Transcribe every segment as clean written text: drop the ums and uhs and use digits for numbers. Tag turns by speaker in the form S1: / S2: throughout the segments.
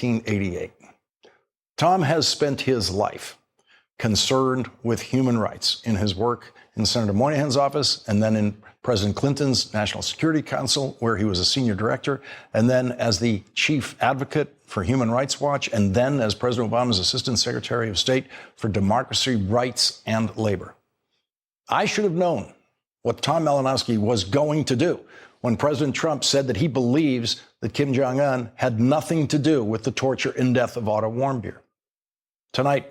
S1: 1988. Tom has spent his life concerned with human rights in his work in Senator Moynihan's office, and then in President Clinton's National Security Council, where he was a senior director, and then as the chief advocate for Human Rights Watch, and then as President Obama's Assistant Secretary of State for Democracy, Rights, and Labor. I should have known what Tom Malinowski was going to do when President Trump said that he believes that Kim Jong-un had nothing to do with the torture and death of Otto Warmbier. Tonight,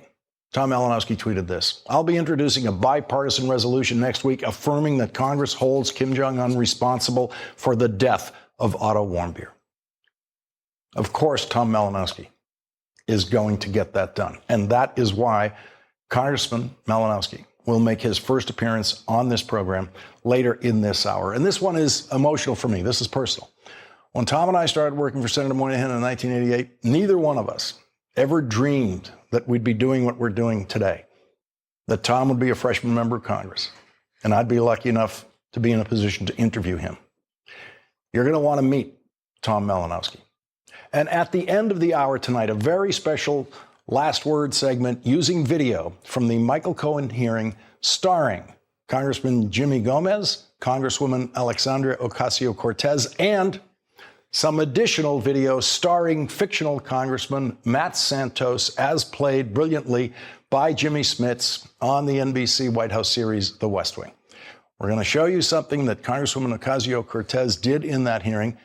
S1: Tom Malinowski tweeted this: "I'll be introducing a bipartisan resolution next week affirming that Congress holds Kim Jong-un responsible for the death of Otto Warmbier." Of course, Tom Malinowski is going to get that done. And that is why Congressman Malinowski will make his first appearance on this program later in this hour. And this one is emotional for me. This is personal. When Tom and I started working for Senator Moynihan in 1988, neither one of us ever dreamed that we'd be doing what we're doing today, that Tom would be a freshman member of Congress, and I'd be lucky enough to be in a position to interview him. You're going to want to meet Tom Malinowski. And at the end of the hour tonight, a very special last word segment using video from the Michael Cohen hearing starring Congressman Jimmy Gomez, Congresswoman Alexandria Ocasio-Cortez, and some additional video starring fictional Congressman Matt Santos, as played brilliantly by Jimmy Smits on the NBC White House series, The West Wing. We're going to show you something that Congresswoman Ocasio-Cortez did in that hearing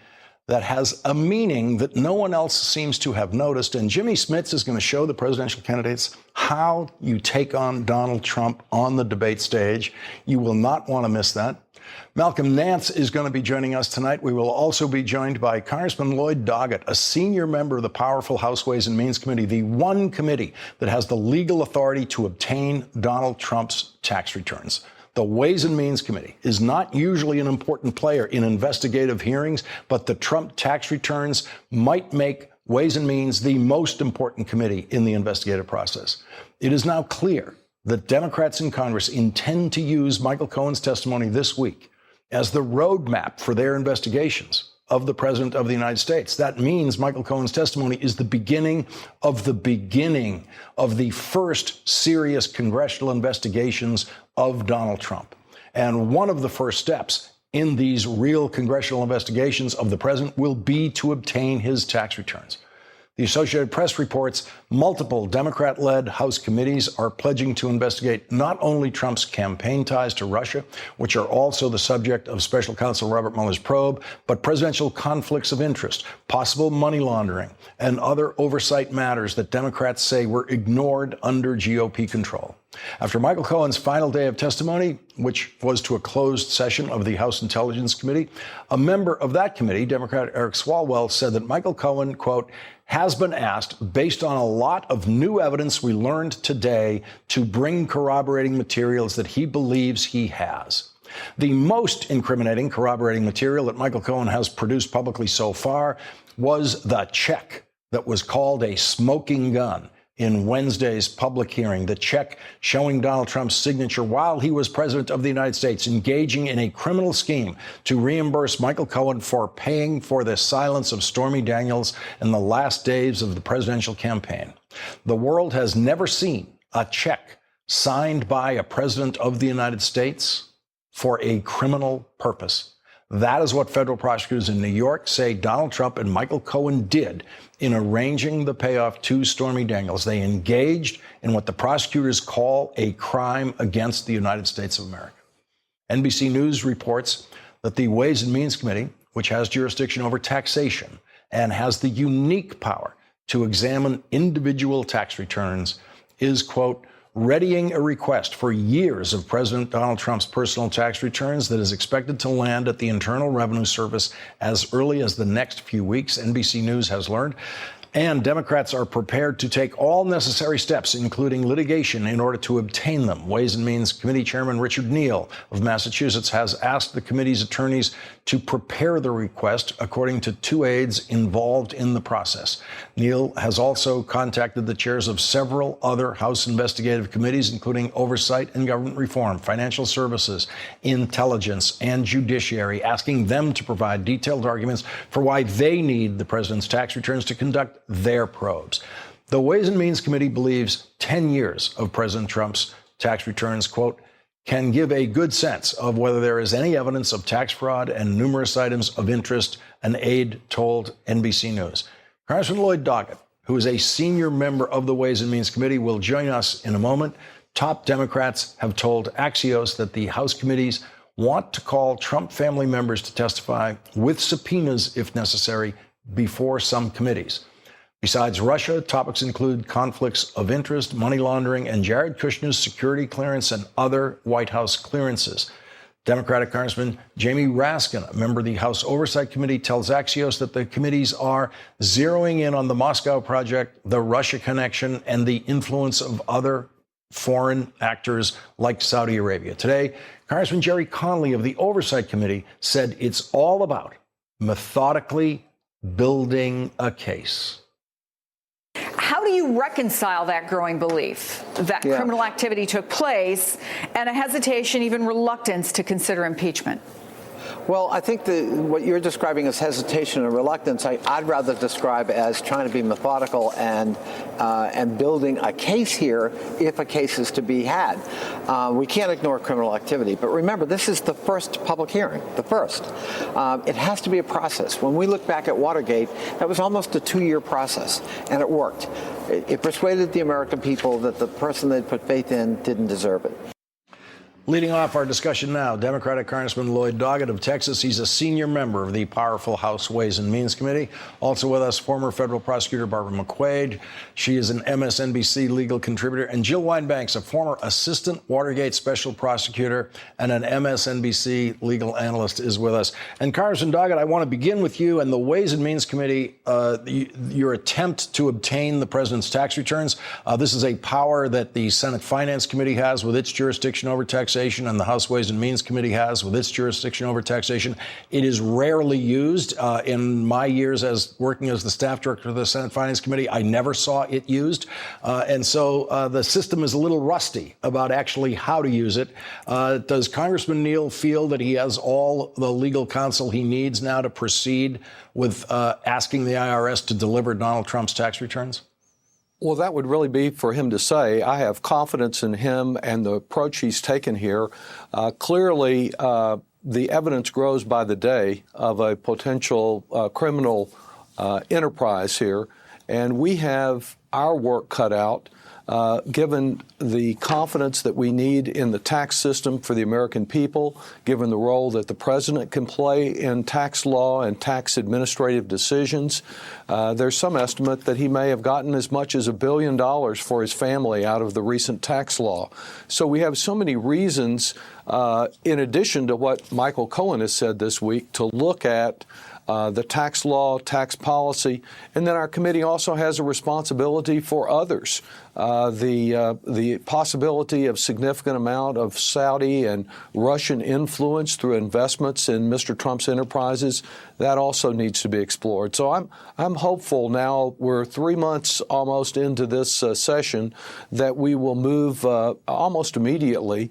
S1: that has a meaning that no one else seems to have noticed. And Jimmy Smits is going to show the presidential candidates how you take on Donald Trump on the debate stage. You will not want to miss that. Malcolm Nance is going to be joining us tonight. We will also be joined by Congressman Lloyd Doggett, a senior member of the powerful House Ways and Means Committee, the one committee that has the legal authority to obtain Donald Trump's tax returns. The Ways and Means Committee is not usually an important player in investigative hearings, but the Trump tax returns might make Ways and Means the most important committee in the investigative process. It is now clear that Democrats in Congress intend to use Michael Cohen's testimony this week as the roadmap for their investigations of the President of the United States. That means Michael Cohen's testimony is the beginning of the first serious congressional investigations of Donald Trump. And one of the first steps in these real congressional investigations of the president will be to obtain his tax returns. The Associated Press reports multiple Democrat-led House committees are pledging to investigate not only Trump's campaign ties to Russia, which are also the subject of Special Counsel Robert Mueller's probe, but presidential conflicts of interest, possible money laundering, and other oversight matters that Democrats say were ignored under GOP control. After Michael Cohen's final day of testimony, which was to a closed session of the House Intelligence Committee, a member of that committee, Democrat Eric Swalwell, said that Michael Cohen, quote, has been asked, based on a lot of new evidence we learned today, to bring corroborating materials that he believes he has. The most incriminating corroborating material that Michael Cohen has produced publicly so far was the check that was called a smoking gun in Wednesday's public hearing, the check showing Donald Trump's signature while he was president of the United States, engaging in a criminal scheme to reimburse Michael Cohen for paying for the silence of Stormy Daniels in the last days of the presidential campaign. The world has never seen a check signed by a president of the United States for a criminal purpose. That is what federal prosecutors in New York say Donald Trump and Michael Cohen did in arranging the payoff to Stormy Daniels. They engaged in what the prosecutors call a crime against the United States of America. NBC News reports that the Ways and Means Committee, which has jurisdiction over taxation and has the unique power to examine individual tax returns, is, quote, readying a request for years of President Donald Trump's personal tax returns that is expected to land at the Internal Revenue Service as early as the next few weeks, NBC News has learned. And Democrats are prepared to take all necessary steps, including litigation, in order to obtain them. Ways and Means Committee Chairman Richard Neal of Massachusetts has asked the committee's attorneys to prepare the request, according to two aides involved in the process. Neal has also contacted the chairs of several other House investigative committees, including Oversight and Government Reform, Financial Services, Intelligence, and Judiciary, asking them to provide detailed arguments for why they need the president's tax returns to conduct their probes. The Ways and Means Committee believes 10 years of President Trump's tax returns, quote, can give a good sense of whether there is any evidence of tax fraud and numerous items of interest, an aide told NBC News. Congressman Lloyd Doggett, who is a senior member of the Ways and Means Committee, will join us in a moment. Top Democrats have told Axios that the House committees want to call Trump family members to testify with subpoenas, if necessary, before some committees. Besides Russia, topics include conflicts of interest, money laundering, and Jared Kushner's security clearance and other White House clearances. Democratic Congressman Jamie Raskin, a member of the House Oversight Committee, tells Axios that the committees are zeroing in on the Moscow project, the Russia connection, and the influence of other foreign actors like Saudi Arabia. Today, Congressman Jerry Connolly of the Oversight Committee said it's all about methodically building a case.
S2: How do you reconcile that growing belief that criminal activity took place and a hesitation, even reluctance to consider impeachment?
S3: Well, I think what you're describing as hesitation and reluctance, I'd rather describe as trying to be methodical and building a case here if a case is to be had. We can't ignore criminal activity, but remember, this is the first public hearing, the first. It has to be a process. When we look back at Watergate, that was almost a 2-year process, and it worked. It persuaded the American people that the person they'd put faith in didn't deserve it.
S1: Leading off our discussion now, Democratic Congressman Lloyd Doggett of Texas. He's a senior member of the powerful House Ways and Means Committee. Also with us, former federal prosecutor Barbara McQuade. She is an MSNBC legal contributor. And Jill Wine-Banks, a former assistant Watergate special prosecutor and an MSNBC legal analyst, is with us. And Congressman Doggett, I want to begin with you and the Ways and Means Committee, your attempt to obtain the president's tax returns. This is a power that the Senate Finance Committee has with its jurisdiction over taxation, and the House Ways and Means Committee has with its jurisdiction over taxation. It is rarely used. In my years as working as the staff director of the Senate Finance Committee, I never saw it used. And so the system is a little rusty about actually how to use it. Does Congressman Neal feel that he has all the legal counsel he needs now to proceed with asking the IRS to deliver Donald Trump's tax returns?
S4: Well, that would really be for him to say. I have confidence in him and the approach he's taken here. Clearly, the evidence grows by the day of a potential criminal enterprise here, and we have our work cut out. Given the confidence that we need in the tax system for the American people, given the role that the president can play in tax law and tax administrative decisions, there's some estimate that he may have gotten as much as $1 billion for his family out of the recent tax law. So we have so many reasons, in addition to what Michael Cohen has said this week, to look at the tax law, tax policy, and then our committee also has a responsibility for others. The possibility of significant amount of Saudi and Russian influence through investments in Mr. Trump's enterprises, that also needs to be explored. So I'm hopeful now, we're 3 months almost into this session, that we will move almost immediately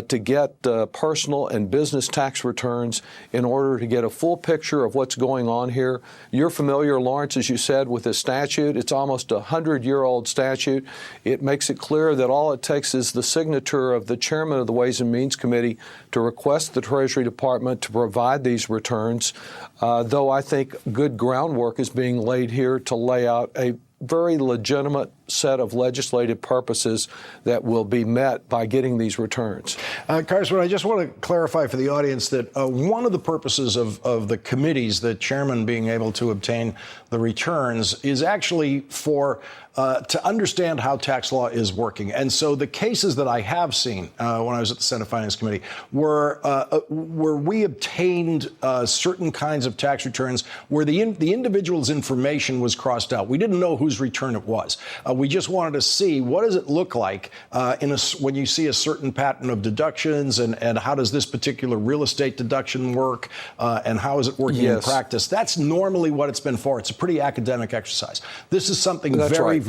S4: to get personal and business tax returns in order to get a full picture of what's going on here. You're familiar, Lawrence, as you said, with this statute. It's almost a 100-year-old statute. It makes it clear that all it takes is the signature of the chairman of the Ways and Means Committee to request the Treasury Department to provide these returns, though I think good groundwork is being laid here to lay out a very legitimate set of legislative purposes that will be met by getting these returns.
S1: Congressman, I just want to clarify for the audience that one of the purposes of the committees, the chairman being able to obtain the returns, is actually for to understand how tax law is working. And so the cases that I have seen when I was at the Senate Finance Committee were where we obtained certain kinds of tax returns where the individual's information was crossed out. We didn't know whose return it was. We just wanted to see what does it look like when you see a certain pattern of deductions, and how does this particular real estate deduction work, and how is it working in practice. That's normally what it's been for. It's a pretty academic exercise. This is something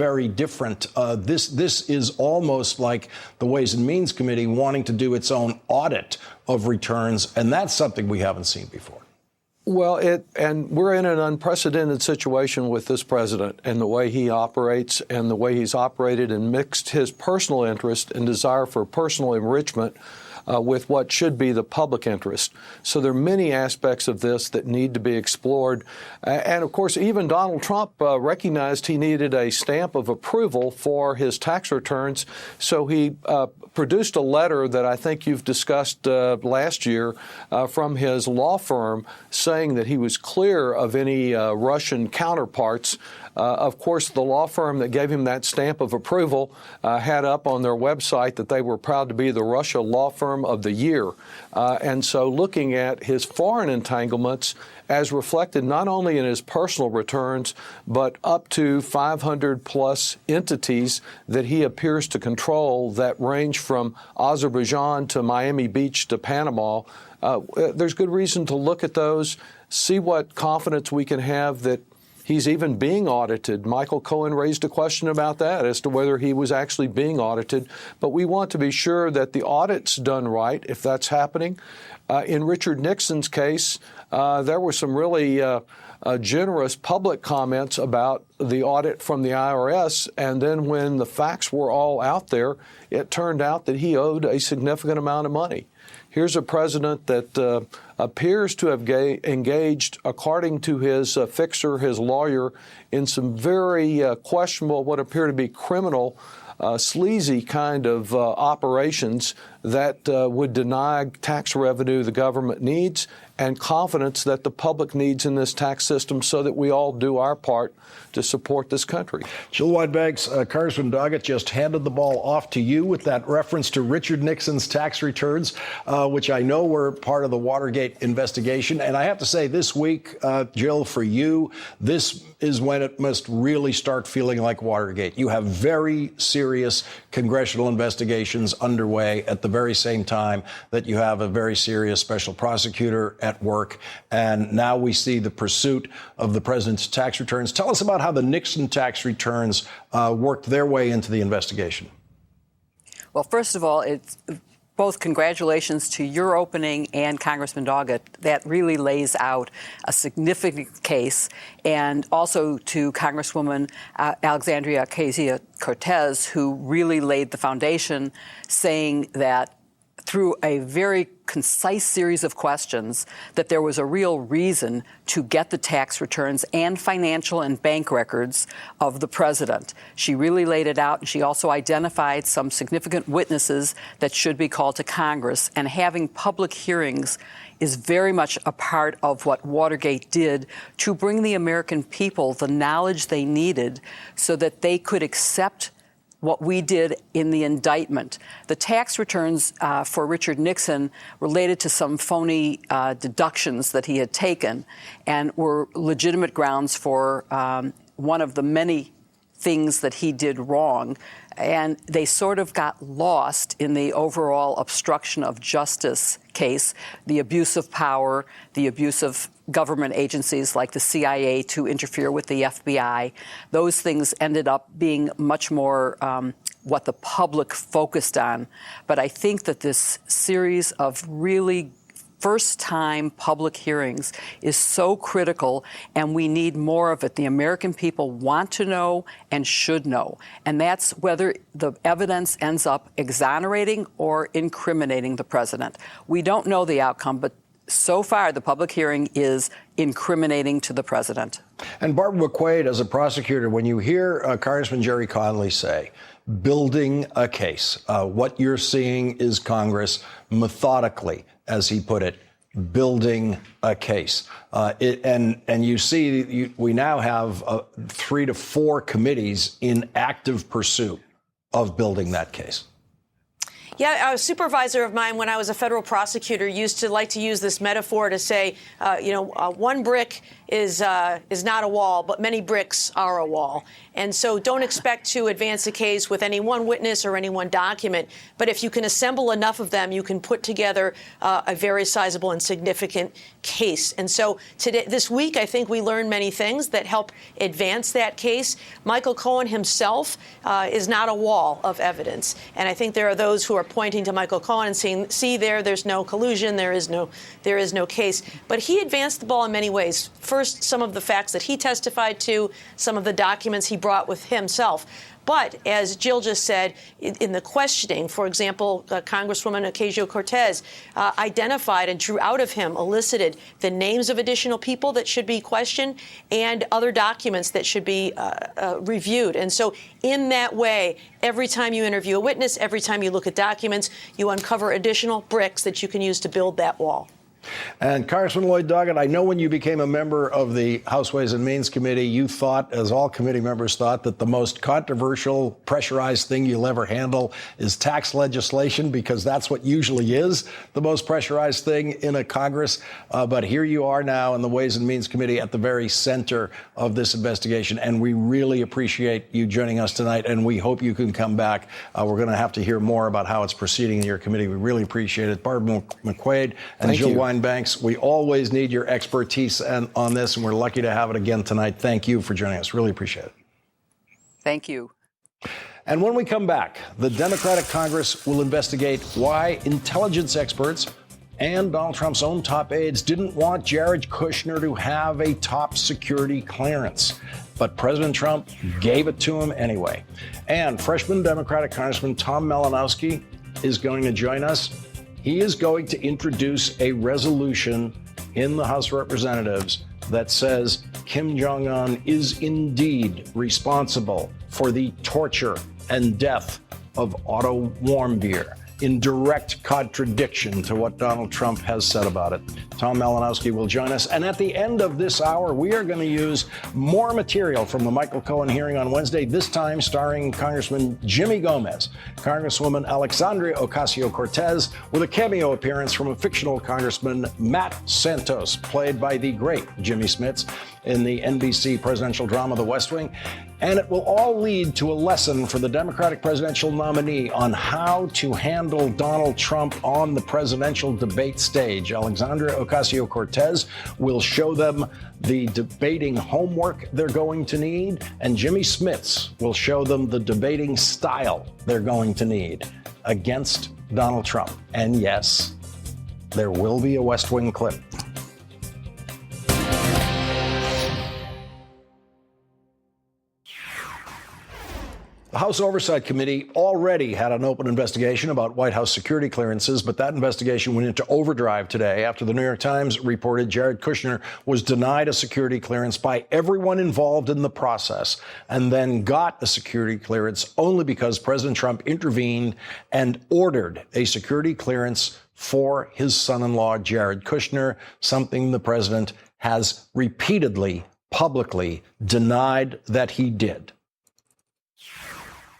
S1: very different. This is almost like the Ways and Means Committee wanting to do its own audit of returns, and that's something we haven't seen before.
S4: Well, and we're in an unprecedented situation with this president and the way he operates and the way he's operated and mixed his personal interest and desire for personal enrichment with what should be the public interest. So there are many aspects of this that need to be explored. And of course, even Donald Trump recognized he needed a stamp of approval for his tax returns. So he produced a letter that I think you've discussed last year from his law firm saying that he was clear of any Russian counterparts. Of course, the law firm that gave him that stamp of approval had up on their website that they were proud to be the Russia Law Firm of the Year. And so looking at his foreign entanglements as reflected not only in his personal returns, but up to 500 plus entities that he appears to control that range from Azerbaijan to Miami Beach to Panama. There's good reason to look at those, see what confidence we can have that he's even being audited. Michael Cohen raised a question about that as to whether he was actually being audited. But we want to be sure that the audit's done right, if that's happening. In Richard Nixon's case, there were some really generous public comments about the audit from the IRS. And then when the facts were all out there, it turned out that he owed a significant amount of money. Here's a president that appears to have engaged, according to his fixer, his lawyer, in some very questionable, what appear to be criminal, sleazy kind of operations that would deny tax revenue the government needs and confidence that the public needs in this tax system so that we all do our part to support this country.
S1: Jill Wide-Boggs, Congressman Doggett just handed the ball off to you with that reference to Richard Nixon's tax returns, which I know were part of the Watergate investigation. And I have to say this week, Jill, for you, this is when it must really start feeling like Watergate. You have very serious congressional investigations underway at the very same time that you have a very serious special prosecutor at work. And now we see the pursuit of the president's tax returns. Tell us about how the Nixon tax returns worked their way into the investigation.
S5: Well, first of all, it's both congratulations to your opening and Congressman Doggett. That really lays out a significant case, and also to Congresswoman Alexandria Ocasio-Cortez, who really laid the foundation, saying that through a very concise series of questions that there was a real reason to get the tax returns and financial and bank records of the president. She really laid it out, and she also identified some significant witnesses that should be called to Congress. And having public hearings is very much a part of what Watergate did to bring the American people the knowledge they needed so that they could accept what we did in the indictment. The tax returns for Richard Nixon related to some phony deductions that he had taken and were legitimate grounds for one of the many things that he did wrong. And they sort of got lost in the overall obstruction of justice case, the abuse of power, the abuse of government agencies like the CIA to interfere with the FBI. Those things ended up being much more what the public focused on. But I think that this series of really first-time public hearings is so critical, and we need more of it. The American people want to know and should know, and that's whether the evidence ends up exonerating or incriminating the president. We don't know the outcome, but so far the public hearing is incriminating to the president.
S1: And Barbara McQuaid, as a prosecutor, when you hear Congressman Jerry Connolly say, building a case, what you're seeing is Congress methodically, as he put it, building a case. And you see, we now have 3 to 4 committees in active pursuit of building that case.
S6: Yeah, a supervisor of mine, when I was a federal prosecutor, used to like to use this metaphor to say, one brick is not a wall, but many bricks are a wall. And so don't expect to advance a case with any one witness or any one document. But if you can assemble enough of them, you can put together a very sizable and significant case. And so this week, I think we learned many things that help advance that case. Michael Cohen himself is not a wall of evidence. And I think there are those who are pointing to Michael Cohen and saying, see, there's no collusion, there is no case. But he advanced the ball in many ways. First, some of the facts that he testified to, some of the documents he brought with himself. But as Jill just said, in the questioning, for example, Congresswoman Ocasio-Cortez identified and drew out of him, elicited the names of additional people that should be questioned and other documents that should be reviewed. And so in that way, every time you interview a witness, every time you look at documents, you uncover additional bricks that you can use to build that wall.
S1: And Congressman Lloyd Doggett, I know when you became a member of the House Ways and Means Committee, you thought, as all committee members thought, that the most controversial, pressurized thing you'll ever handle is tax legislation, because that's what usually is the most pressurized thing in a Congress. But here you are now in the Ways and Means Committee at the very center of this investigation. And we really appreciate you joining us tonight. And we hope you can come back. We're going to have to hear more about how it's proceeding in your committee. We really appreciate it. Barbara McQuaid and Jill Wine-Banks, we always need your expertise on this, and we're lucky to have it again tonight. Thank you for joining us. Really appreciate it.
S5: Thank you.
S1: And when we come back, the Democratic Congress will investigate why intelligence experts and Donald Trump's own top aides didn't want Jared Kushner to have a top security clearance. But President Trump gave it to him anyway. And freshman Democratic Congressman Tom Malinowski is going to join us. He is going to introduce a resolution in the House of Representatives that says Kim Jong-un is indeed responsible for the torture and death of Otto Warmbier, in direct contradiction to what Donald Trump has said about it. Tom Malinowski will join us. And at the end of this hour, we are going to use more material from the Michael Cohen hearing on Wednesday, this time starring Congressman Jimmy Gomez, Congresswoman Alexandria Ocasio-Cortez, with a cameo appearance from a fictional Congressman, Matt Santos, played by the great Jimmy Smits in the NBC presidential drama The West Wing. And it will all lead to a lesson for the Democratic presidential nominee on how to handle Donald Trump on the presidential debate stage. Alexandria Ocasio-Cortez will show them the debating homework they're going to need, and Jimmy Smits will show them the debating style they're going to need against Donald Trump. And yes, there will be a West Wing clip. The House Oversight Committee already had an open investigation about White House security clearances, but that investigation went into overdrive today after the New York Times reported Jared Kushner was denied a security clearance by everyone involved in the process, and then got a security clearance only because President Trump intervened and ordered a security clearance for his son-in-law, Jared Kushner, something the president has repeatedly, publicly denied that he did.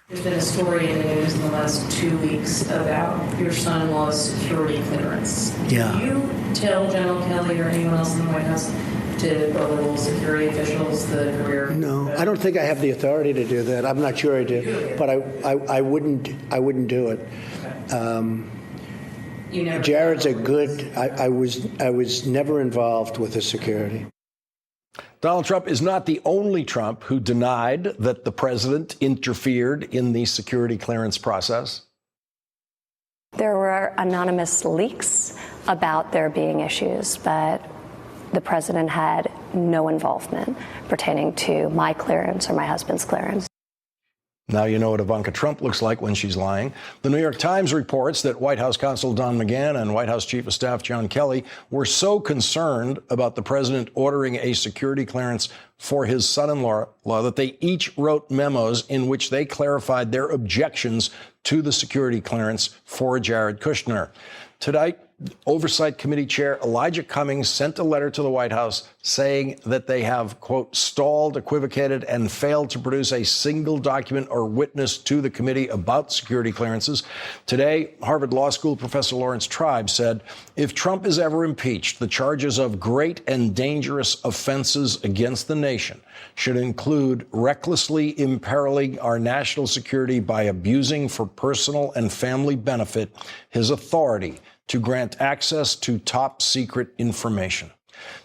S7: There's been a story in the news in the last 2 weeks about your son-in-law's security clearance.
S8: Yeah.
S7: Do you tell General Kelly or anyone else in the White House to belittle security officials, the career?
S8: No, I don't think I have the authority to do that. I'm not sure I do, but I wouldn't do it.
S7: You never.
S8: Jared's a good. I was never involved with the security.
S1: Donald Trump is not the only Trump who denied that the president interfered in the security clearance process.
S9: There were anonymous leaks about there being issues, but the president had no involvement pertaining to my clearance or my husband's clearance.
S1: Now you know what Ivanka Trump looks like when she's lying. The New York Times reports that White House counsel Don McGahn and White House Chief of Staff John Kelly were so concerned about the president ordering a security clearance for his son-in-law that they each wrote memos in which they clarified their objections to the security clearance for Jared Kushner. Tonight, Oversight Committee Chair Elijah Cummings sent a letter to the White House saying that they have, quote, stalled, equivocated, and failed to produce a single document or witness to the committee about security clearances. Today, Harvard Law School professor Lawrence Tribe said, if Trump is ever impeached, the charges of great and dangerous offenses against the nation should include recklessly imperiling our national security by abusing for personal and family benefit his authority to grant access to top secret information.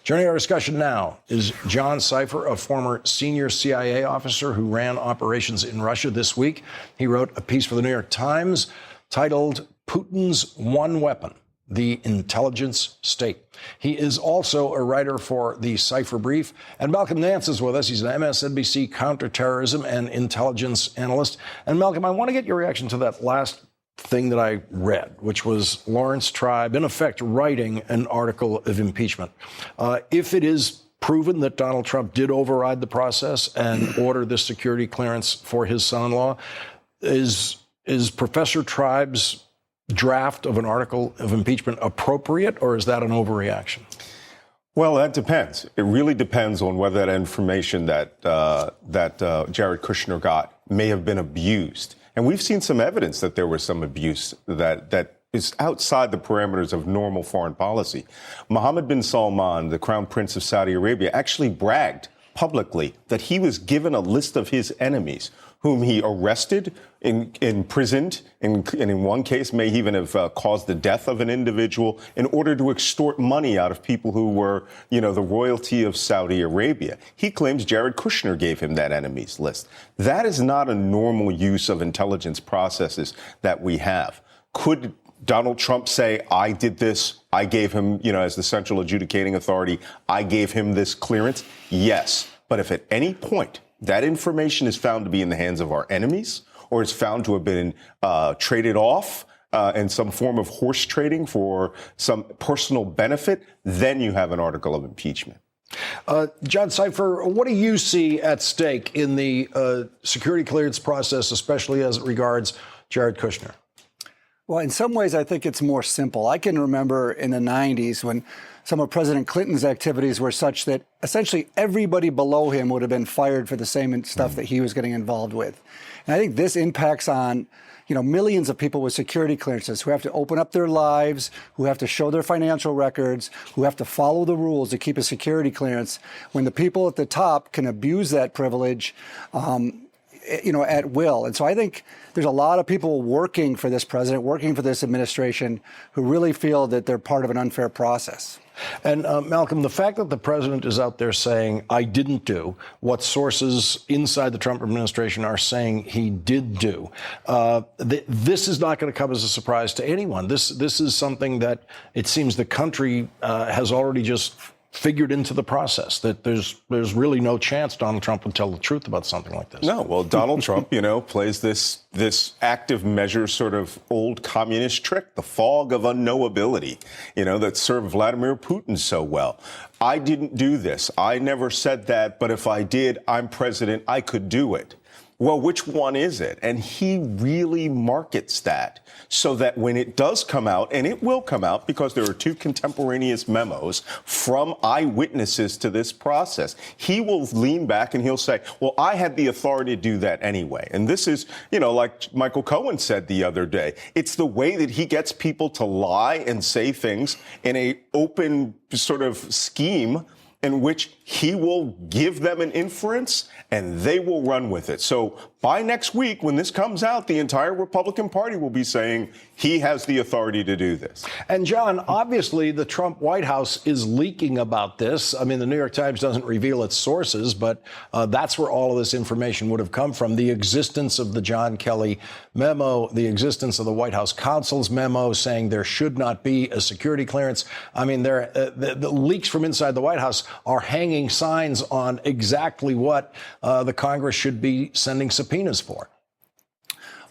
S1: Joining our discussion now is John Sipher, a former senior CIA officer who ran operations in Russia this week. He wrote a piece for the New York Times titled Putin's One Weapon, the Intelligence State. He is also a writer for the Sipher Brief. And Malcolm Nance is with us. He's an MSNBC counterterrorism and intelligence analyst. And Malcolm, I want to get your reaction to that last thing that I read, which was Lawrence Tribe, in effect, writing an article of impeachment. If it is proven that Donald Trump did override the process and order this security clearance for his son-in-law, is Professor Tribe's draft of an article of impeachment appropriate, or is that an overreaction?
S10: Well, that depends. It really depends on whether that information that Jared Kushner got may have been abused. And we've seen some evidence that there was some abuse that is outside the parameters of normal foreign policy. Mohammed bin Salman, the Crown Prince of Saudi Arabia, actually bragged publicly that he was given a list of his enemies, whom he arrested, imprisoned, and in one case may even have caused the death of an individual in order to extort money out of people who were, the royalty of Saudi Arabia. He claims Jared Kushner gave him that enemies list. That is not a normal use of intelligence processes that we have. Could Donald Trump say, I did this, I gave him, as the central adjudicating authority, I gave him this clearance? Yes. But if at any point that information is found to be in the hands of our enemies, or is found to have been traded off in some form of horse trading for some personal benefit, then you have an article of impeachment.
S1: John Sipher, what do you see at stake in the security clearance process, especially as it regards Jared Kushner?
S11: Well, in some ways, I think it's more simple. I can remember in the 90s when some of President Clinton's activities were such that essentially everybody below him would have been fired for the same stuff that he was getting involved with. And I think this impacts on, millions of people with security clearances who have to open up their lives, who have to show their financial records, who have to follow the rules to keep a security clearance, when the people at the top can abuse that privilege, at will. And so I think there's a lot of people working for this president, working for this administration, who really feel that they're part of an unfair process.
S1: And Malcolm, the fact that the president is out there saying, I didn't do what sources inside the Trump administration are saying he did do, this is not going to come as a surprise to anyone. This is something that it seems the country has already just figured into the process, that there's really no chance Donald Trump would tell the truth about something like this.
S10: No, well, Donald Trump, plays this active measure sort of old communist trick, the fog of unknowability, that served Vladimir Putin so well. I didn't do this. I never said that, but if I did, I'm president, I could do it. Well, which one is it? And he really markets that so that when it does come out, and it will come out because there are two contemporaneous memos from eyewitnesses to this process, he will lean back and he'll say, well, I had the authority to do that anyway. And this is, like Michael Cohen said the other day, it's the way that he gets people to lie and say things in a open sort of scheme in which he will give them an inference and they will run with it. So by next week, when this comes out, the entire Republican Party will be saying he has the authority to do this.
S1: And John, obviously the Trump White House is leaking about this. I mean, the New York Times doesn't reveal its sources, but that's where all of this information would have come from. The existence of the John Kelly memo, the existence of the White House counsel's memo saying there should not be a security clearance. I mean, the leaks from inside the White House are hanging signs on exactly what the Congress should be sending subpoenas for.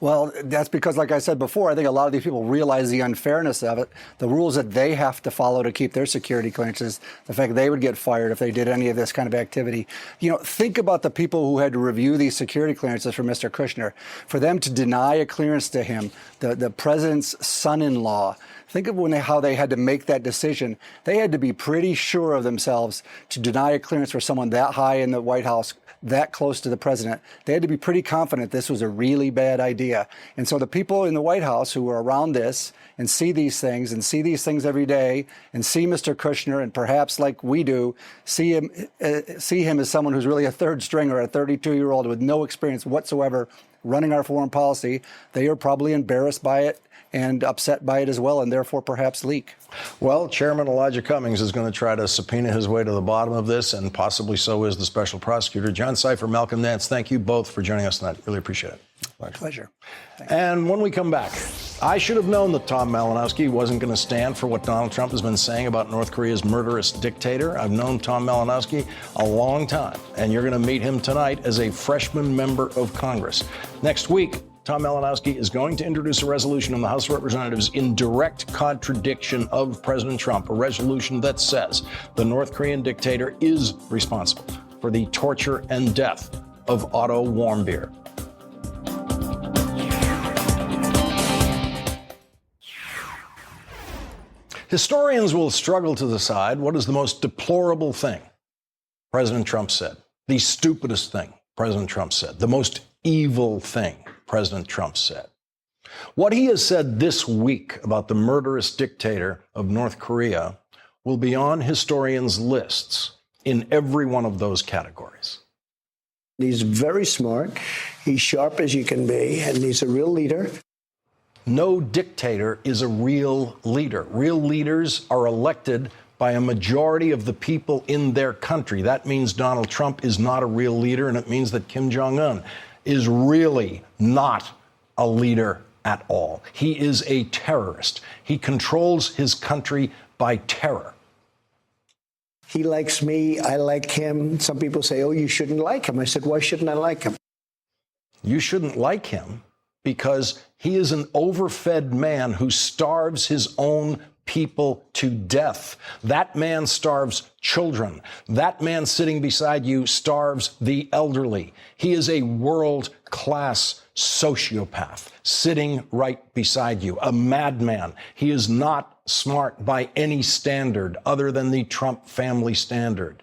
S11: Well, that's because, like I said before, I think a lot of these people realize the unfairness of it, the rules that they have to follow to keep their security clearances, the fact they would get fired if they did any of this kind of activity. You know, think about the people who had to review these security clearances for Mr. Kushner. For them to deny a clearance to him, the president's son-in-law, think of how they had to make that decision. They had to be pretty sure of themselves to deny a clearance for someone that high in the White House, that close to the president. They had to be pretty confident this was a really bad idea. And so the people in the White House who were around this and see these things every day and see Mr. Kushner and perhaps like we do, see him as someone who's really a third stringer, a 32-year-old with no experience whatsoever running our foreign policy, they are probably embarrassed by it and upset by it as well, and therefore perhaps leak.
S1: Well, Chairman Elijah Cummings is going to try to subpoena his way to the bottom of this, and possibly so is the special prosecutor. John Cipher, Malcolm Nance, thank you both for joining us tonight. Really appreciate it.
S11: Pleasure.
S1: And when we come back, I should have known that Tom Malinowski wasn't going to stand for what Donald Trump has been saying about North Korea's murderous dictator. I've known Tom Malinowski a long time, and you're going to meet him tonight as a freshman member of Congress. Next week, Tom Malinowski is going to introduce a resolution in the House of Representatives in direct contradiction of President Trump, a resolution that says the North Korean dictator is responsible for the torture and death of Otto Warmbier. Historians will struggle to decide what is the most deplorable thing President Trump said, the stupidest thing President Trump said, the most evil thing President Trump said. What he has said this week about the murderous dictator of North Korea will be on historians' lists in every one of those categories.
S8: He's very smart. He's sharp as you can be, and he's a real leader.
S1: No dictator is a real leader. Real leaders are elected by a majority of the people in their country. That means Donald Trump is not a real leader, and it means that Kim Jong-un is really not a leader at all. He is a terrorist. He controls his country by terror.
S8: He likes me. I like him. Some people say, oh, you shouldn't like him. I said, why shouldn't I like him?
S1: You shouldn't like him because he is an overfed man who starves his own people to death. That man starves children. That man sitting beside you starves the elderly. He is a world-class sociopath sitting right beside you, a madman. He is not smart by any standard other than the Trump family standard.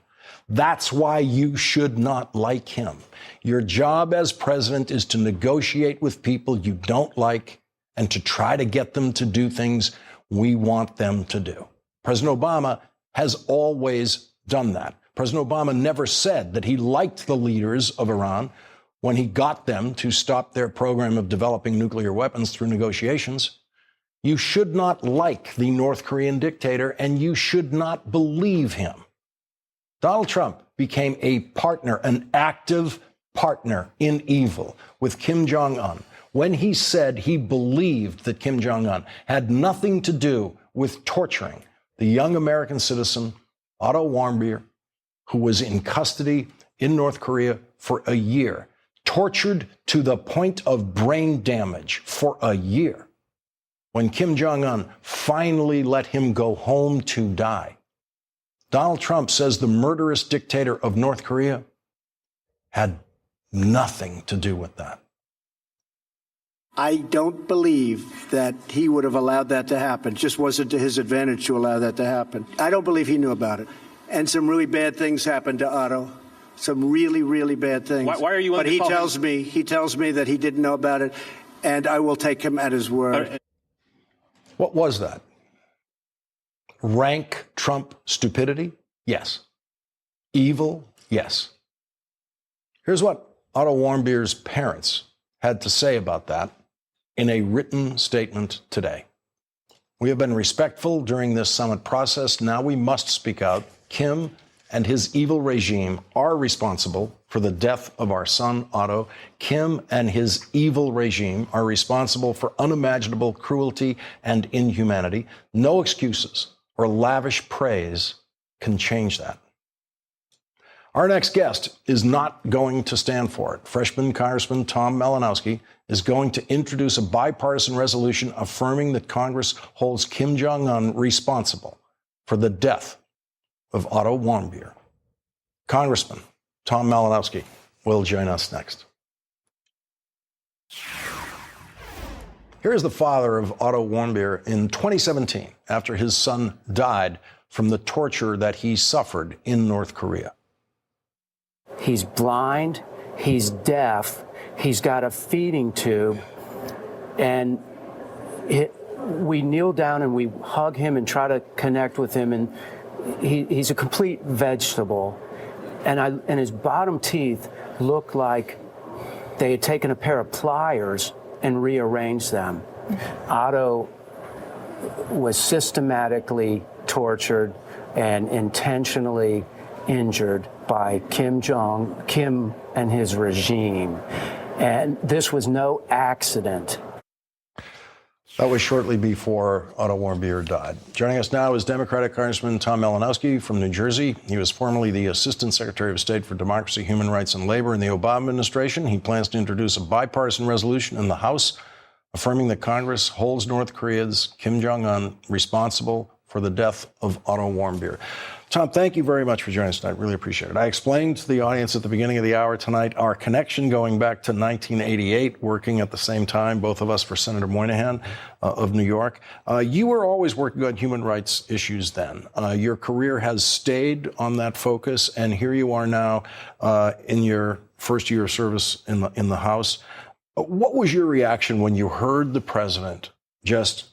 S1: That's why you should not like him. Your job as president is to negotiate with people you don't like and to try to get them to do things we want them to do. President Obama has always done that. President Obama never said that he liked the leaders of Iran when he got them to stop their program of developing nuclear weapons through negotiations. You should not like the North Korean dictator, and you should not believe him. Donald Trump became a partner, an active partner in evil with Kim Jong-un when he said he believed that Kim Jong-un had nothing to do with torturing the young American citizen, Otto Warmbier, who was in custody in North Korea for a year, tortured to the point of brain damage for a year. When Kim Jong-un finally let him go home to die, Donald Trump says the murderous dictator of North Korea had nothing to do with that.
S8: I don't believe that he would have allowed that to happen. It just wasn't to his advantage to allow that to happen. I don't believe he knew about it. And some really bad things happened to Otto. Some really, really bad things.
S12: Why are you?
S8: But he tells me that he didn't know about it, and I will take him at his word.
S1: What was that? Rank Trump stupidity? Yes. Evil? Yes. Here's what Otto Warmbier's parents had to say about that in a written statement today. We have been respectful during this summit process. Now we must speak out. Kim and his evil regime are responsible for the death of our son, Otto. Kim and his evil regime are responsible for unimaginable cruelty and inhumanity. No excuses or lavish praise can change that. Our next guest is not going to stand for it. Freshman Congressman Tom Malinowski is going to introduce a bipartisan resolution affirming that Congress holds Kim Jong-un responsible for the death of Otto Warmbier. Congressman Tom Malinowski will join us next. Here's the father of Otto Warmbier in 2017 after his son died from the torture that he suffered in North Korea.
S12: He's blind, he's deaf, he's got a feeding tube, and we kneel down and we hug him and try to connect with him, and he's a complete vegetable. And his bottom teeth look like they had taken a pair of pliers and rearranged them. Otto was systematically tortured and intentionally injured by Kim and his regime. And this was no accident.
S1: That was shortly before Otto Warmbier died. Joining us now is Democratic Congressman Tom Malinowski from New Jersey. He was formerly the Assistant Secretary of State for Democracy, Human Rights, and Labor in the Obama administration. He plans to introduce a bipartisan resolution in the House affirming that Congress holds North Korea's Kim Jong-un responsible for the death of Otto Warmbier. Tom, thank you very much for joining us tonight. Really appreciate it. I explained to the audience at the beginning of the hour tonight our connection going back to 1988, working at the same time, both of us for Senator Moynihan of New York. You were always working on human rights issues then. Your career has stayed on that focus, and here you are now in your first year of service in the House. What was your reaction when you heard the president just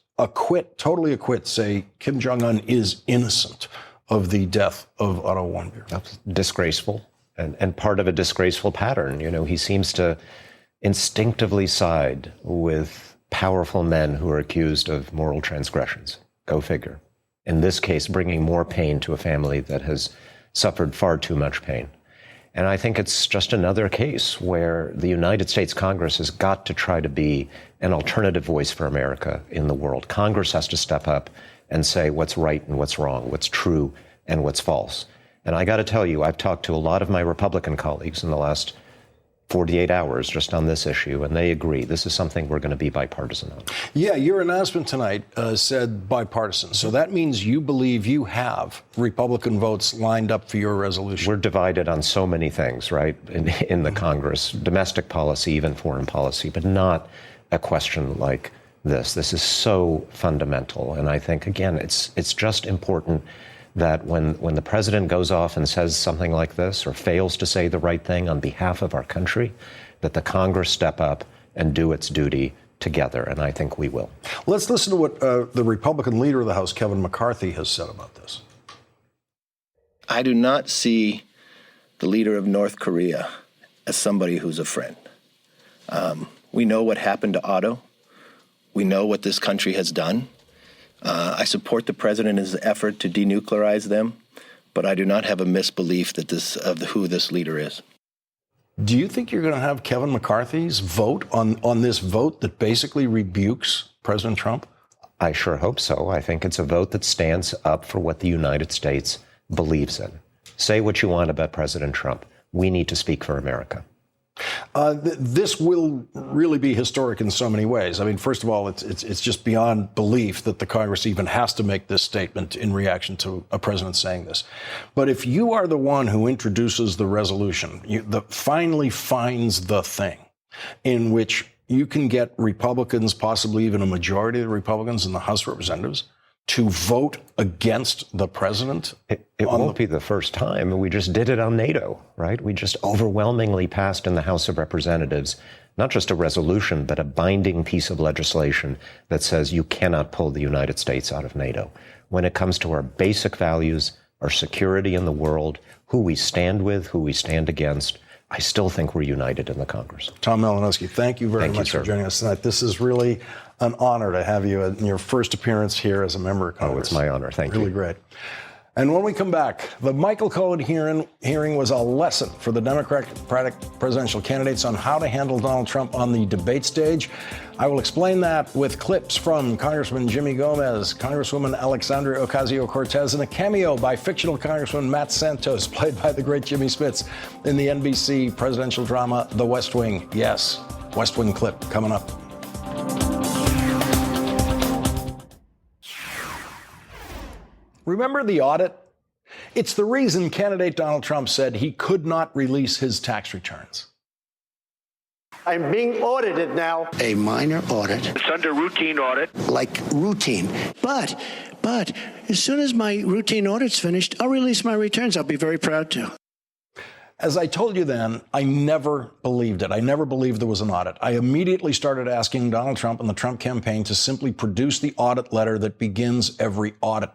S1: totally acquit, say Kim Jong-un is innocent of the death of Otto Warmbier?
S13: That's disgraceful and part of a disgraceful pattern. You know, he seems to instinctively side with powerful men who are accused of moral transgressions. Go figure. In this case, bringing more pain to a family that has suffered far too much pain. And I think it's just another case where the United States Congress has got to try to be an alternative voice for America in the world. Congress has to step up and say what's right and what's wrong, what's true and what's false. And I got to tell you, I've talked to a lot of my Republican colleagues in the last 48 hours just on this issue, and they agree this is something we're going to be bipartisan on.
S1: Yeah, your announcement tonight said bipartisan. So that means you believe you have Republican votes lined up for your resolution.
S13: We're divided on so many things, right, in the Congress, domestic policy, even foreign policy, but not a question like this. This is so fundamental. And I think, again, it's just important that when the president goes off and says something like this or fails to say the right thing on behalf of our country, that the Congress step up and do its duty together. And I think we will.
S1: Let's listen to what the Republican leader of the House, Kevin McCarthy, has said about this.
S14: I do not see the leader of North Korea as somebody who's a friend. We know what happened to Otto. We know what this country has done. I support the president in his effort to denuclearize them, but I do not have a misbelief that who this leader is.
S1: Do you think you're going to have Kevin McCarthy's vote on this vote that basically rebukes President Trump?
S13: I sure hope so. I think it's a vote that stands up for what the United States believes in. Say what you want about President Trump. We need to speak for America.
S1: This will really be historic in so many ways. I mean, first of all, it's just beyond belief that the Congress even has to make this statement in reaction to a president saying this. But if you are the one who introduces the resolution, finally finds the thing in which you can get Republicans, possibly even a majority of the Republicans in the House of Representatives, to vote against the president?
S13: It won't be the first time. We just did it on NATO, right? We just overwhelmingly passed in the House of Representatives, not just a resolution, but a binding piece of legislation that says you cannot pull the United States out of NATO. When it comes to our basic values, our security in the world, who we stand with, who we stand against, I still think we're united in the Congress.
S1: Tom Malinowski, thank you very much for joining us tonight. This is really an honor to have you in your first appearance here as a member of Congress.
S13: Oh, it's my honor. Thank you.
S1: Really great. And when we come back, the Michael Cohen hearing was a lesson for the Democratic presidential candidates on how to handle Donald Trump on the debate stage. I will explain that with clips from Congressman Jimmy Gomez, Congresswoman Alexandria Ocasio-Cortez, and a cameo by fictional Congressman Matt Santos, played by the great Jimmy Smits, in the NBC presidential drama The West Wing. Yes, West Wing clip coming up. Remember the audit? It's the reason candidate Donald Trump said he could not release his tax returns.
S8: I'm being audited now.
S15: A minor audit.
S16: It's under routine audit.
S15: Like routine. But as soon as my routine audit's finished, I'll release my returns. I'll be very proud to.
S1: As I told you then, I never believed it. I never believed there was an audit. I immediately started asking Donald Trump and the Trump campaign to simply produce the audit letter that begins every audit.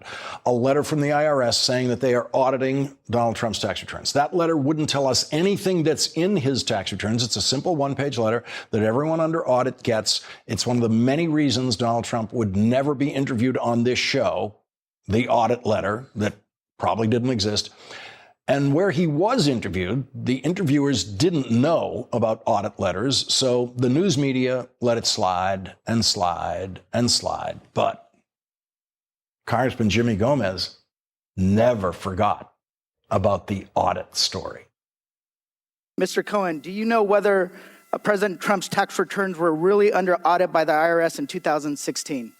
S1: A letter from the IRS saying that they are auditing Donald Trump's tax returns. That letter wouldn't tell us anything that's in his tax returns. It's a simple one-page letter that everyone under audit gets. It's one of the many reasons Donald Trump would never be interviewed on this show, the audit letter that probably didn't exist. And where he was interviewed, the interviewers didn't know about audit letters, so the news media let it slide and slide and slide. But Congressman Jimmy Gomez never forgot about the audit story.
S17: Mr. Cohen, do you know whether President Trump's tax returns were really under audit by the IRS in 2016?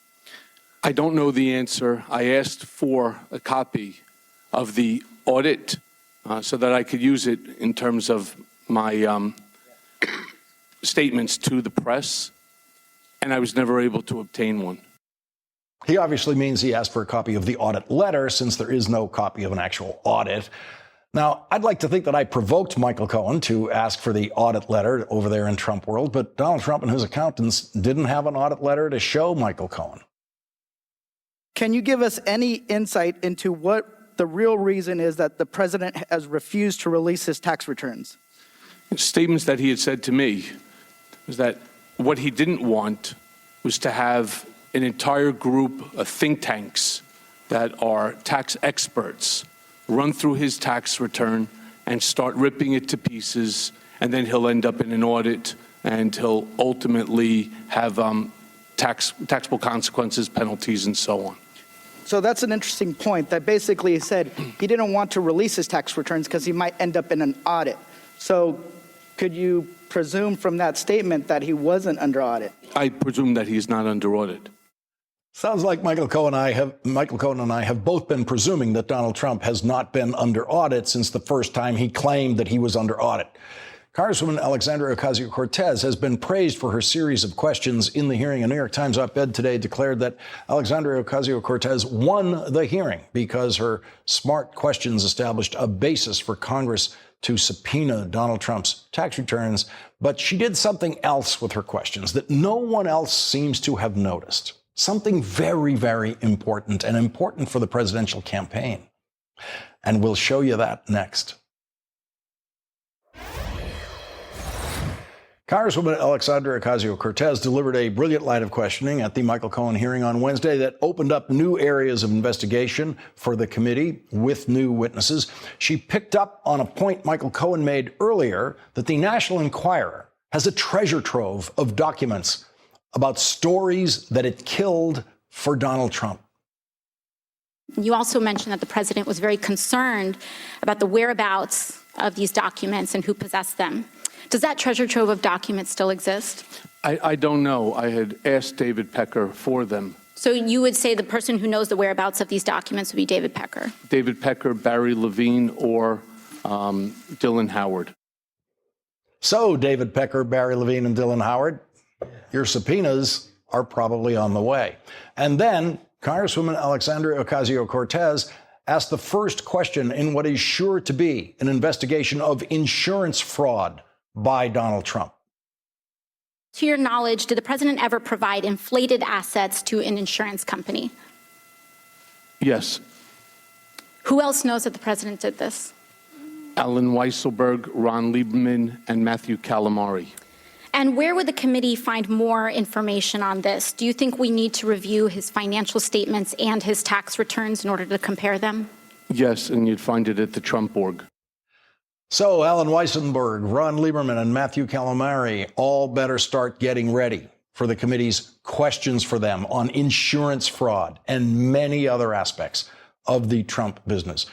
S18: I don't know the answer. I asked for a copy of the audit so that I could use it in terms of my statements to the press, and I was never able to obtain one.
S1: He obviously means he asked for a copy of the audit letter, since there is no copy of an actual audit. Now, I'd like to think that I provoked Michael Cohen to ask for the audit letter over there in Trump world, but Donald Trump and his accountants didn't have an audit letter to show Michael Cohen.
S17: Can you give us any insight into what the real reason is that the president has refused to release his tax returns?
S18: Statements that he had said to me was that what he didn't want was to have an entire group of think tanks that are tax experts run through his tax return and start ripping it to pieces, and then he'll end up in an audit and he'll ultimately have taxable consequences, penalties, and so on.
S17: So that's an interesting point, that basically he said he didn't want to release his tax returns because he might end up in an audit. So could you presume from that statement that he wasn't under audit?
S18: I presume that he's not under audit.
S1: Sounds like Michael Cohen and I have both been presuming that Donald Trump has not been under audit since the first time he claimed that he was under audit. Congresswoman Alexandria Ocasio-Cortez has been praised for her series of questions in the hearing. A New York Times op-ed today declared that Alexandria Ocasio-Cortez won the hearing because her smart questions established a basis for Congress to subpoena Donald Trump's tax returns. But she did something else with her questions that no one else seems to have noticed. Something very, very important, and important for the presidential campaign. And we'll show you that next. Congresswoman Alexandria Ocasio-Cortez delivered a brilliant line of questioning at the Michael Cohen hearing on Wednesday that opened up new areas of investigation for the committee with new witnesses. She picked up on a point Michael Cohen made earlier, that the National Enquirer has a treasure trove of documents about stories that it killed for Donald Trump.
S19: You also mentioned that the president was very concerned about the whereabouts of these documents and who possessed them. Does that treasure trove of documents still exist?
S18: I don't know. I had asked David Pecker for them.
S19: So you would say the person who knows the whereabouts of these documents would be David Pecker?
S18: David Pecker, Barry Levine, or Dylan Howard.
S1: So, David Pecker, Barry Levine, and Dylan Howard, your subpoenas are probably on the way. And then Congresswoman Alexandria Ocasio-Cortez asked the first question in what is sure to be an investigation of insurance fraud by Donald Trump.
S19: To your knowledge, did the president ever provide inflated assets to an insurance company?
S18: Yes.
S19: Who else knows that the president did this?
S18: Alan Weisselberg, Ron Lieberman, and Matthew Calamari.
S19: And where would the committee find more information on this? Do you think we need to review his financial statements and his tax returns in order to compare them?
S18: Yes, and you'd find it at the Trump org.
S1: So Alan Weissenberg, Ron Lieberman, and Matthew Calamari all better start getting ready for the committee's questions for them on insurance fraud and many other aspects of the Trump business.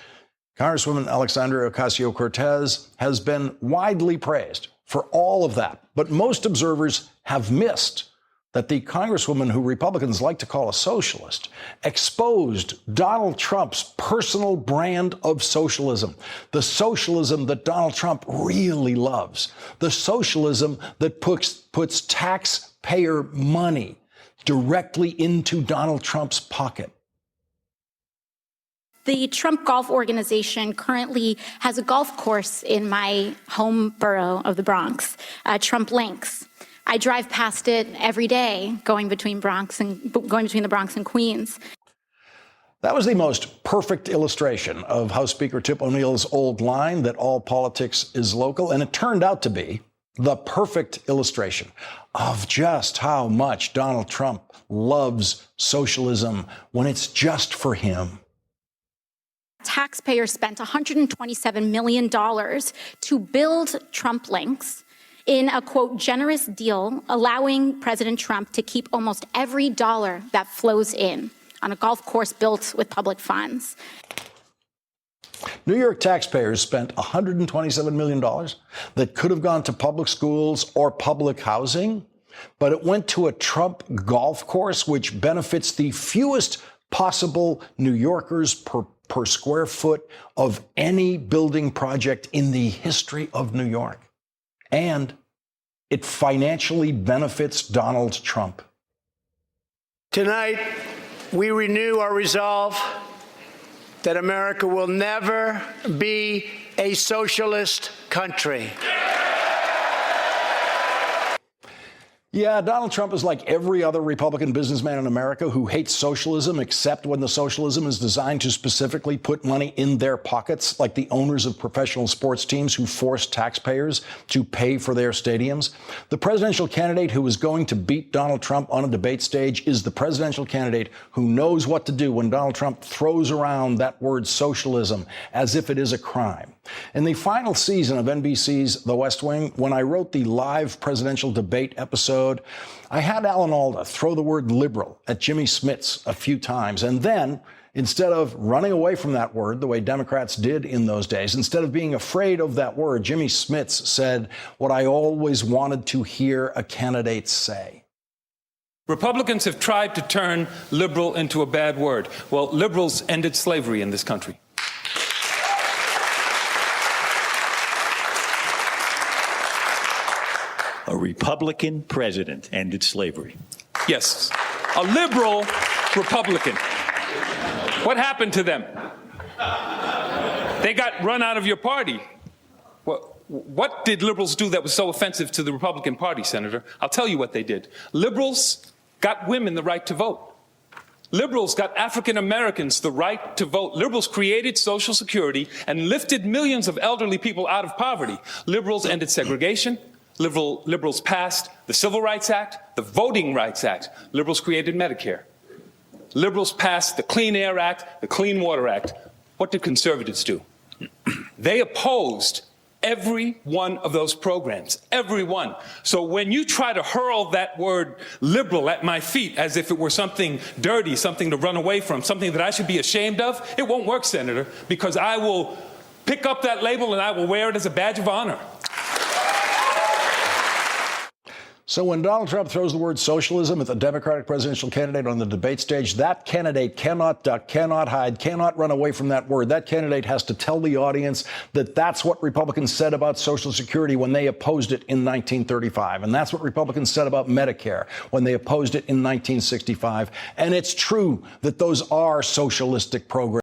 S1: Congresswoman Alexandria Ocasio-Cortez has been widely praised for all of that, but most observers have missed that the Congresswoman who Republicans like to call a socialist exposed Donald Trump's personal brand of socialism, the socialism that Donald Trump really loves, the socialism that puts taxpayer money directly into Donald Trump's pocket.
S19: The Trump Golf Organization currently has a golf course in my home borough of the Bronx, Trump Links. I drive past it every day, going between the Bronx and Queens.
S1: That was the most perfect illustration of House Speaker Tip O'Neill's old line that all politics is local, and it turned out to be the perfect illustration of just how much Donald Trump loves socialism when it's just for him.
S19: Taxpayers spent $127 million to build Trump Links in a, quote, generous deal, allowing President Trump to keep almost every dollar that flows in on a golf course built with public funds.
S1: New York taxpayers spent $127 million that could have gone to public schools or public housing, but it went to a Trump golf course, which benefits the fewest possible New Yorkers per square foot of any building project in the history of New York. And it financially benefits Donald Trump.
S8: Tonight, we renew our resolve that America will never be a socialist country.
S1: Yeah, Donald Trump is like every other Republican businessman in America who hates socialism, except when the socialism is designed to specifically put money in their pockets, like the owners of professional sports teams who force taxpayers to pay for their stadiums. The presidential candidate who is going to beat Donald Trump on a debate stage is the presidential candidate who knows what to do when Donald Trump throws around that word socialism as if it is a crime. In the final season of NBC's The West Wing, when I wrote the live presidential debate episode, I had Alan Alda throw the word liberal at Jimmy Smits a few times. And then, instead of running away from that word the way Democrats did in those days, instead of being afraid of that word, Jimmy Smits said what I always wanted to hear a candidate say.
S16: Republicans have tried to turn liberal into a bad word. Well, liberals ended slavery in this country.
S20: A Republican president ended slavery.
S16: Yes, a liberal Republican. What happened to them? They got run out of your party. What did liberals do that was so offensive to the Republican Party, Senator? I'll tell you what they did. Liberals got women the right to vote. Liberals got African Americans the right to vote. Liberals created Social Security and lifted millions of elderly people out of poverty. Liberals ended segregation. Liberals passed the Civil Rights Act, the Voting Rights Act. Liberals created Medicare. Liberals passed the Clean Air Act, the Clean Water Act. What did conservatives do? They opposed every one of those programs, every one. So when you try to hurl that word liberal at my feet as if it were something dirty, something to run away from, something that I should be ashamed of, it won't work, Senator, because I will pick up that label and I will wear it as a badge of honor.
S1: So when Donald Trump throws the word socialism at the Democratic presidential candidate on the debate stage, that candidate cannot duck, cannot hide, cannot run away from that word. That candidate has to tell the audience that that's what Republicans said about Social Security when they opposed it in 1935. And that's what Republicans said about Medicare when they opposed it in 1965. And it's true that those are socialistic programs.